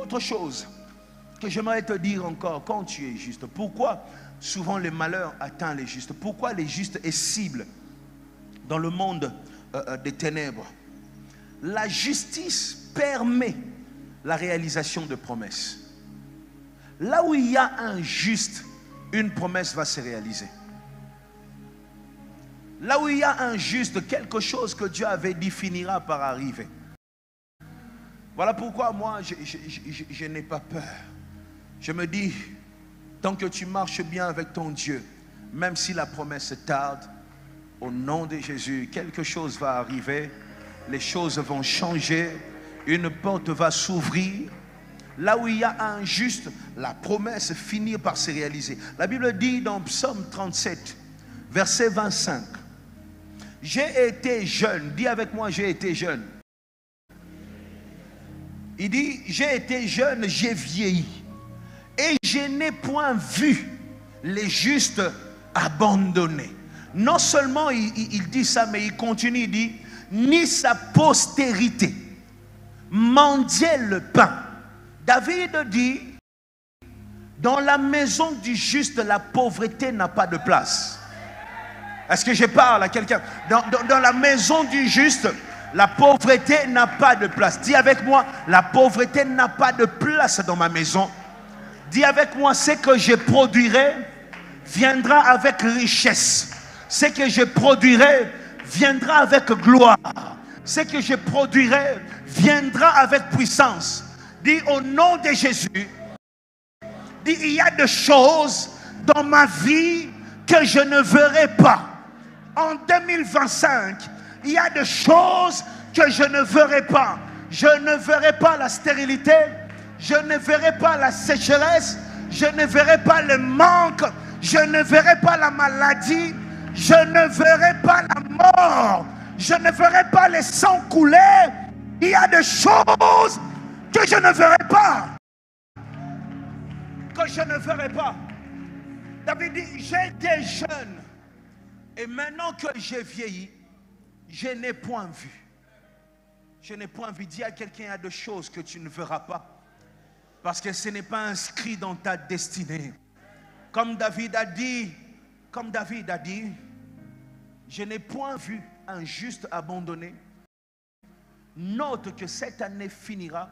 Autre chose que j'aimerais te dire encore, quand tu es juste, pourquoi souvent le malheur atteint les justes? Pourquoi les justes est cible dans le monde des ténèbres? La justice permet la réalisation de promesses. Là où il y a un juste, une promesse va se réaliser. Là où il y a un juste, quelque chose que Dieu avait dit finira par arriver. Voilà pourquoi moi, je n'ai pas peur. Je me dis, tant que tu marches bien avec ton Dieu, même si la promesse tarde, au nom de Jésus, quelque chose va arriver, les choses vont changer, une porte va s'ouvrir. Là où il y a un juste, la promesse finit par se réaliser. La Bible dit dans Psaume 37, verset 25, j'ai été jeune, dis avec moi, j'ai été jeune. Il dit, j'ai été jeune, j'ai vieilli. Et je n'ai point vu les justes abandonnés. Non seulement il dit ça, mais il continue, il dit, ni sa postérité mendiait le pain. David dit, dans la maison du juste, la pauvreté n'a pas de place. Est-ce que je parle à quelqu'un? Dans la maison du juste, la pauvreté n'a pas de place. Dis avec moi, la pauvreté n'a pas de place dans ma maison. Dis avec moi, ce que je produirai viendra avec richesse. Ce que je produirai viendra avec gloire. Ce que je produirai viendra avec puissance. Dis au nom de Jésus. Dis, il y a des choses dans ma vie que je ne verrai pas. En 2025, il y a des choses que je ne verrai pas. Je ne verrai pas la stérilité. Je ne verrai pas la sécheresse. Je ne verrai pas le manque. Je ne verrai pas la maladie. Je ne verrai pas la mort. Je ne verrai pas les sangs couler. Il y a des choses que je ne verrai pas. Que je ne verrai pas. David dit, j'étais jeune. Et maintenant que j'ai vieilli, je n'ai point vu. Je n'ai point vu. Dis à quelqu'un, il y a des choses que tu ne verras pas. Parce que ce n'est pas inscrit dans ta destinée. Comme David a dit, je n'ai point vu un juste abandonné. Note que cette année finira.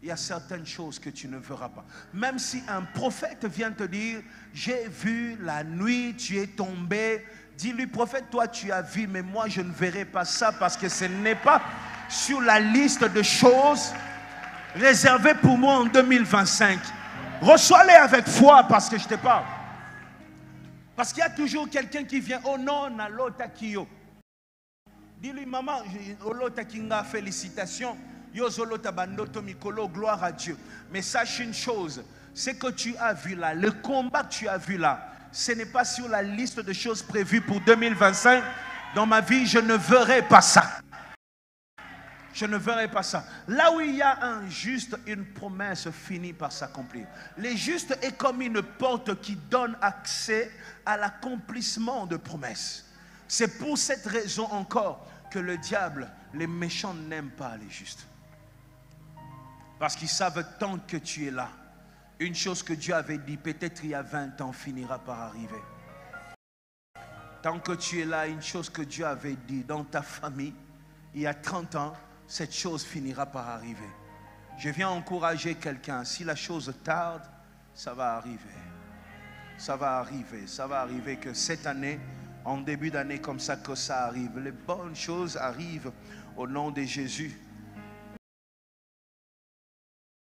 Il y a certaines choses que tu ne verras pas. Même si un prophète vient te dire, j'ai vu la nuit, tu es tombé. Dis-lui, prophète, toi tu as vu, mais moi je ne verrai pas ça parce que ce n'est pas sur la liste de choses réservées pour moi en 2025. Reçois-les avec foi parce que je te parle. Parce qu'il y a toujours quelqu'un qui vient, oh non, na lota kiyo. Dis-lui, maman, lota kinga, félicitations. Yozolota bandoto mikolo, gloire à Dieu. Mais sache une chose, ce que tu as vu là, le combat que tu as vu là, ce n'est pas sur la liste de choses prévues pour 2025. Dans ma vie, je ne verrai pas ça. Je ne verrai pas ça. Là où il y a un juste, une promesse finit par s'accomplir. Les justes est comme une porte qui donne accès à l'accomplissement de promesses. C'est pour cette raison encore que le diable, les méchants n'aiment pas les justes. Parce qu'ils savent tant que tu es là. Une chose que Dieu avait dit, peut-être il y a 20 ans, finira par arriver. Tant que tu es là, une chose que Dieu avait dit dans ta famille, il y a 30 ans, cette chose finira par arriver. Je viens encourager quelqu'un. Si la chose tarde, ça va arriver. Ça va arriver. Ça va arriver que cette année, en début d'année comme ça, que ça arrive. Les bonnes choses arrivent au nom de Jésus.